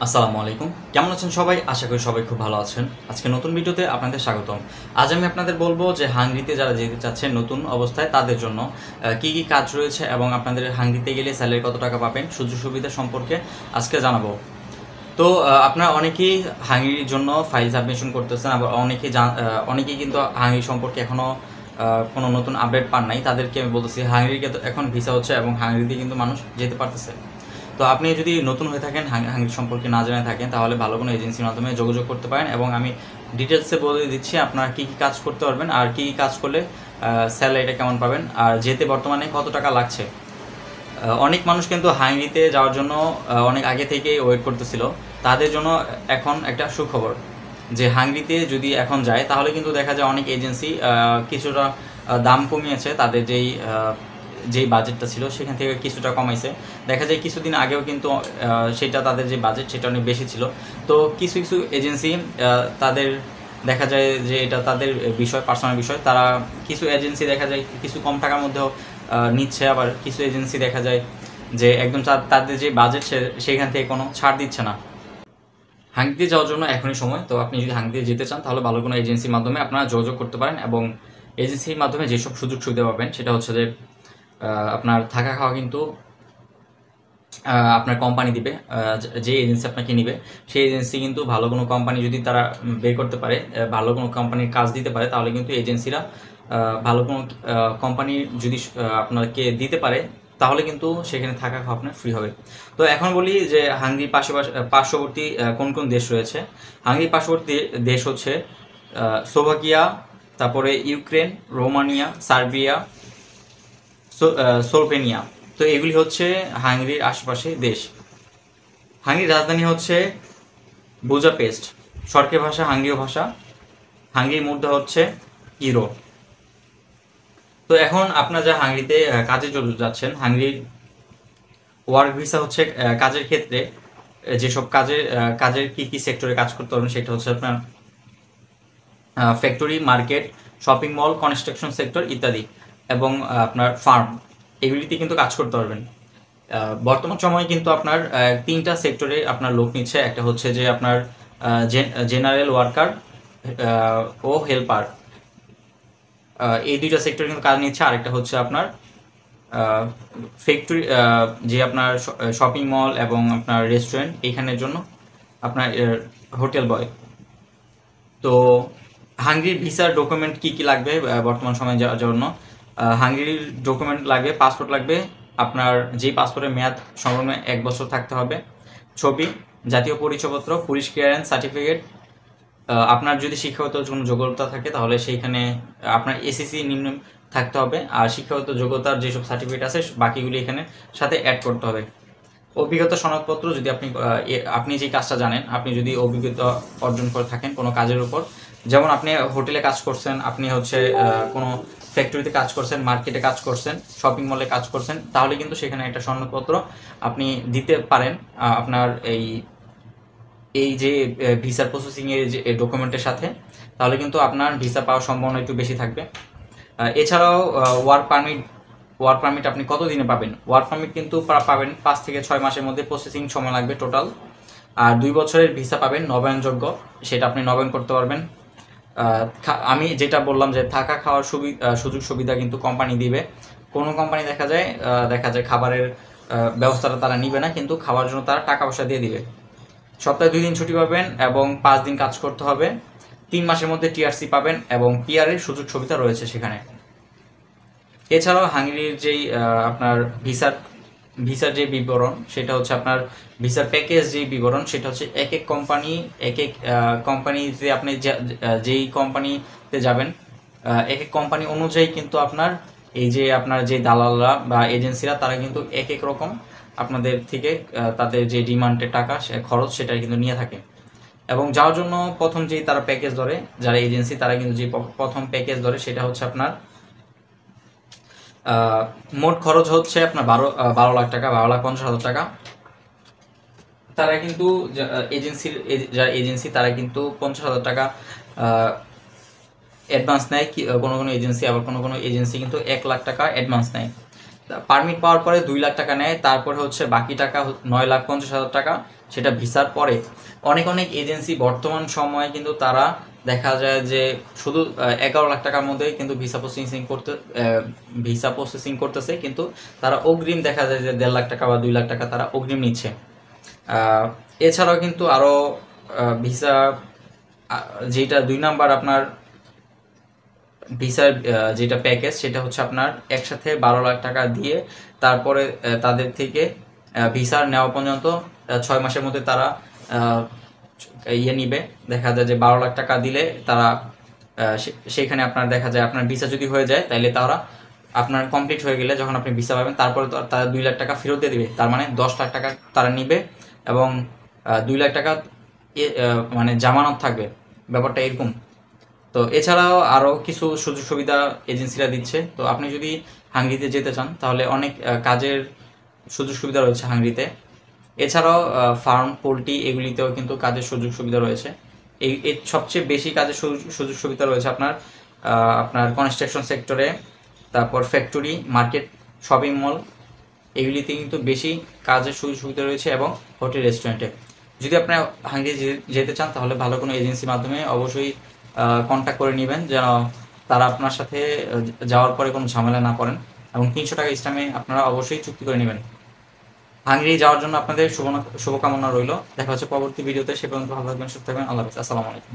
আসসালামু আলাইকুম। কেমন আছেন সবাই? আশা করি সবাই খুব ভালো আছেন। আজকে নতুন ভিডিওতে আপনাদের স্বাগতম। আজ আমি আপনাদের বলবো যে হাঙ্গরিতে যারা যেতে চাচ্ছেন নতুন অবস্থায় তাদের জন্য কি, কি কাজ রয়েছে এবং আপনাদের হাঙ্গরিতে গেলে স্যালারি কত টাকা পাবেন, সুযোগ সুবিধা সম্পর্কে আজকে জানাবো। তো আপনারা অনেকেই হাঙ্গরির জন্য ফাইল সাবমিশন করতেছেন, আবার অনেকেই কিন্তু হাঙ্গরি সম্পর্কে এখনও কোনো নতুন আপডেট পান নাই। তাদেরকে আমি বলতেছি হাঙ্গরিকে তো এখন ভিসা হচ্ছে এবং হাঙ্গরিতে কিন্তু মানুষ যেতে পারতেছে। তো আপনি যদি নতুন হয়ে থাকেন, হাঙ্গরি সম্পর্কে না জেনে থাকেন, তাহলে ভালো কোনো এজেন্সির মাধ্যমে যোগাযোগ করতে পারেন এবং আমি ডিটেলসে বলে দিচ্ছি আপনারা কী কী কাজ করতে পারবেন আর কী কী কাজ করলে স্যালারিটা কেমন পাবেন আর যেতে বর্তমানে কত টাকা লাগছে। অনেক মানুষ কিন্তু হাঙ্গরিতে যাওয়ার জন্য অনেক আগে থেকেই ওয়েট করতেছিল। তাদের জন্য এখন একটা সুখবর যে হাঙ্গরিতে যদি এখন যায় তাহলে কিন্তু দেখা যায় অনেক এজেন্সি কিছুটা দাম কমিয়েছে, তাদের যেই বাজেটটা ছিল সেখান থেকে কিছুটা কমাইছে। দেখা যায় কিছুদিন আগেও কিন্তু সেটা তাদের যে বাজেট সেটা অনেক বেশি ছিল। তো কিছু কিছু এজেন্সি তাদের দেখা যায় যে এটা তাদের বিষয়, পার্সোনাল বিষয়, তারা কিছু এজেন্সি দেখা যায় কিছু কম টাকার মধ্যেও নিচ্ছে, আবার কিছু এজেন্সি দেখা যায় যে একদম তাদের যে বাজেট সেখান থেকে কোনো ছাড় দিচ্ছে না। হাঙ্গরিতে যাওয়ার জন্য এখনই সময়। তো আপনি যদি হাঙ্গরিতে যেতে চান তাহলে ভালো কোনো এজেন্সির মাধ্যমে আপনারা যোগাযোগ করতে পারেন এবং এজেন্সির মাধ্যমে যেসব সুযোগ সুবিধা পাবেন সেটা হচ্ছে যে আপনার থাকা খাওয়া কিন্তু আপনার কোম্পানি দিবে। যে এজেন্সি আপনাকে নিবে সেই এজেন্সি কিন্তু ভালো কোনো কোম্পানি যদি তারা বের করতে পারে, ভালো কোনো কোম্পানির কাজ দিতে পারে, তাহলে কিন্তু এজেন্সিরা ভালো কোনো কোম্পানি যদি আপনাকে দিতে পারে তাহলে কিন্তু সেখানে থাকা খাওয়া আপনার ফ্রি হবে। তো এখন বলি যে হাঙ্গরির পার্শ্ববর্তী কোন কোন দেশ রয়েছে। হাঙ্গরির পার্শ্ববর্তী দেশ হচ্ছে স্লোভাকিয়া, তারপরে ইউক্রেন, রোমানিয়া, সার্বিয়া, স্লোভেনিয়া। তো এগুলি হচ্ছে হাঙ্গরির আশেপাশে দেশ। হাঙ্গরির রাজধানী হচ্ছে বুদাপেস্ট। সরকারি ভাষা হাঙ্গীয় ভাষা। হাঙ্গরির মুদ্রা হচ্ছে ইউরো। তো এখন আপনারা যা হাঙ্গরিতে কাজে চলে যাচ্ছেন, হাঙ্গরির ওয়ার্ক ভিসা হচ্ছে কাজের ক্ষেত্রে যেসব কাজের কি কি সেক্টরে কাজ করতে পারবেন সেটা হচ্ছে আপনার factory, market, shopping mall, construction sector ইত্যাদি, এবং আপনার ফার্ম, এগুলিতে কিন্তু কাজ করতে পারবেন। বর্তমান সময়ে কিন্তু আপনার তিনটা সেক্টরে আপনার লোক নিচ্ছে। একটা হচ্ছে যে আপনার জেনারেল ওয়ার্কার ও হেল্পার, এই দুইটা সেক্টরে কিন্তু কাজ নিচ্ছে। আরেকটা হচ্ছে আপনার ফ্যাক্টরি, যে আপনার শপিং মল এবং আপনার রেস্টুরেন্ট এইখানের জন্য আপনার হোটেল বয়। তো হাঙ্গরির ভিসার ডকুমেন্ট কি কি লাগবে বর্তমান সময়ে যাওয়ার জন্য? হাঙ্গরির ডকুমেন্ট লাগবে, পাসপোর্ট লাগবে, আপনার যেই পাসপোর্টের মেয়াদ সর্বনিম্ন 1 বছর থাকতে হবে, ছবি, জাতীয় পরিচয়পত্র, পুলিশ ক্লিয়ারেন্স সার্টিফিকেট। আপনার যদি শিক্ষাগত কোনো যোগ্যতা থাকে তাহলে সেইখানে আপনার এসএসসি নিম্ন থাকতে হবে, আর শিক্ষাগত যোগ্যতার যেসব সার্টিফিকেট আছে বাকিগুলি এখানে সাথে অ্যাড করতে হবে। অভিজ্ঞতা সনদপত্র, যদি আপনি যে কাজটা জানেন, আপনি যদি অভিজ্ঞতা অর্জন করে থাকেন কোনো কাজের উপর, যেমন আপনি হোটেলে কাজ করছেন, আপনি হচ্ছে কোনো ফ্যাক্টরিতে কাজ করছেন, মার্কেটে কাজ করছেন, শপিং মলে কাজ করছেন, তাহলে কিন্তু সেখানে একটা সনদপত্র আপনি দিতে পারেন আপনার এই যে ভিসা প্রসেসিংয়ের যে ডকুমেন্টের সাথে, তাহলে কিন্তু আপনার ভিসা পাওয়ার সম্ভাবনা একটু বেশি থাকবে। এছাড়াও ওয়ার্ক পারমিট আপনি কত দিনে পাবেন? ওয়ার্ক পারমিট কিন্তু পাবেন 5 থেকে 6 মাসের মধ্যে, প্রসেসিং সময় লাগবে টোটাল। আর 2 বছরের ভিসা পাবেন নবায়নযোগ্য, সেটা আপনি নবায়ন করতে পারবেন। আমি যেটা বললাম যে থাকা খাওয়ার সুযোগ সুবিধা কিন্তু কোম্পানি দিবে। কোনো কোম্পানি দেখা যায় খাবারের ব্যবস্থাটা তারা নিবে না, কিন্তু খাওয়ার জন্য তারা টাকা পয়সা দিয়ে দিবে। সপ্তাহে 2 দিন ছুটি পাবেন এবং 5 দিন কাজ করতে হবে। 3 মাসের মধ্যে টিআরসি পাবেন এবং পিআরের সুযোগ সুবিধা রয়েছে সেখানে। এছাড়াও হাঙ্গরির যেই আপনার ভিসার যে বিবরণ সেটা হচ্ছে আপনার ভিসার প্যাকেজ যেই বিবরণ সেটা হচ্ছে এক এক কোম্পানিতে আপনি যেই কোম্পানিতে যাবেন এক এক কোম্পানি অনুযায়ী কিন্তু আপনার এই যে আপনার যে দালালরা বা এজেন্সিরা তারা কিন্তু এক এক রকম আপনাদের থেকে তাদের যে ডিমান্ডের টাকা খরচ সেটা কিন্তু নিয়ে থাকে। এবং যাওয়ার জন্য প্রথম যেই তারা প্যাকেজ ধরে, যারা এজেন্সি তারা কিন্তু যে প্রথম প্যাকেজ ধরে সেটা হচ্ছে আপনার মোট খরচ হচ্ছে আপনার 12 লাখ টাকা, 12,50,000 টাকা। তারা কিন্তু যারা এজেন্সি তারা কিন্তু 50,000 টাকা অ্যাডভান্স নেয়। কোনো কোনো এজেন্সি, আবার কোনো কোনো এজেন্সি কিন্তু 1 লাখ টাকা অ্যাডভান্স নেয়। পারমিট পাওয়ার পরে 2 লাখ টাকা নেয়, তারপরে হচ্ছে বাকি টাকা 9,50,000 টাকা সেটা ভিসার পরে। অনেক অনেক এজেন্সি বর্তমান সময়ে কিন্তু তারা দেখা যায় যে শুধু 11 লাখ টাকার মধ্যে কিন্তু ভিসা প্রসেসিং করতেছে, কিন্তু তারা অগ্রিম দেখা যায় যে 1.5 লাখ টাকা বা 2 লাখ টাকা তারা অগ্রিম নিচ্ছে। এছাড়াও কিন্তু আরও ভিসা যেটা 2 নাম্বার আপনার ভিসার যেটা প্যাকেজ সেটা হচ্ছে আপনার একসাথে 12 লাখ টাকা দিয়ে তারপরে তাদের থেকে ভিসার নেওয়া পর্যন্ত 6 মাসের মধ্যে তারা নিবে। দেখা যায় যে 12 লাখ টাকা দিলে তারা সেখানে আপনার দেখা যায় আপনার ভিসা যদি হয়ে যায় তাহলে তারা আপনার কমপ্লিট হয়ে গেলে যখন আপনি ভিসা পাবেন তারপরে তারা 2 লাখ টাকা ফেরত দিয়ে দিবে। তার মানে 10 লাখ টাকা তারা নিবে এবং 2 লাখ টাকা মানে জামানত থাকবে, ব্যাপারটা এরকম। তো এছাড়াও আরও কিছু সুযোগ সুবিধা এজেন্সিরা দিচ্ছে। তো আপনি যদি হাঙ্গেরিতে যেতে চান তাহলে অনেক কাজের সুযোগ সুবিধা রয়েছে হাঙ্গেরিতে। এছাড়াও ফার্ম, পোলট্রি এগুলিতেও কিন্তু কাজের সুযোগ সুবিধা রয়েছে। এই সবচেয়ে বেশি কাজের সুযোগ সুবিধা রয়েছে আপনার কনস্ট্রাকশন সেক্টরে, তারপর ফ্যাক্টরি, মার্কেট, শপিং মল এগুলিতে কিন্তু বেশি কাজের সুযোগ সুবিধা রয়েছে এবং হোটেল, রেস্টুরেন্টে। যদি আপনি হাঙ্গেরি যেতে চান তাহলে ভালো কোনো এজেন্সির মাধ্যমে অবশ্যই কন্ট্যাক্ট করে নেবেন, যেন তারা আপনার সাথে যাওয়ার পরে কোনো ঝামেলা না করেন, এবং 300 টাকা স্ট্যাম্পে আপনারা অবশ্যই চুক্তি করে নেবেন। হাঙ্গেরি যাওয়ার জন্য আপনাদের শুভকামনা রইল। দেখা হচ্ছে পরবর্তী ভিডিওতে। সে পর্যন্ত ভালো থাকবেন, সুস্থ থাকবেন। আল্লাহ হাফেজ। আসসালামু আলাইকুম।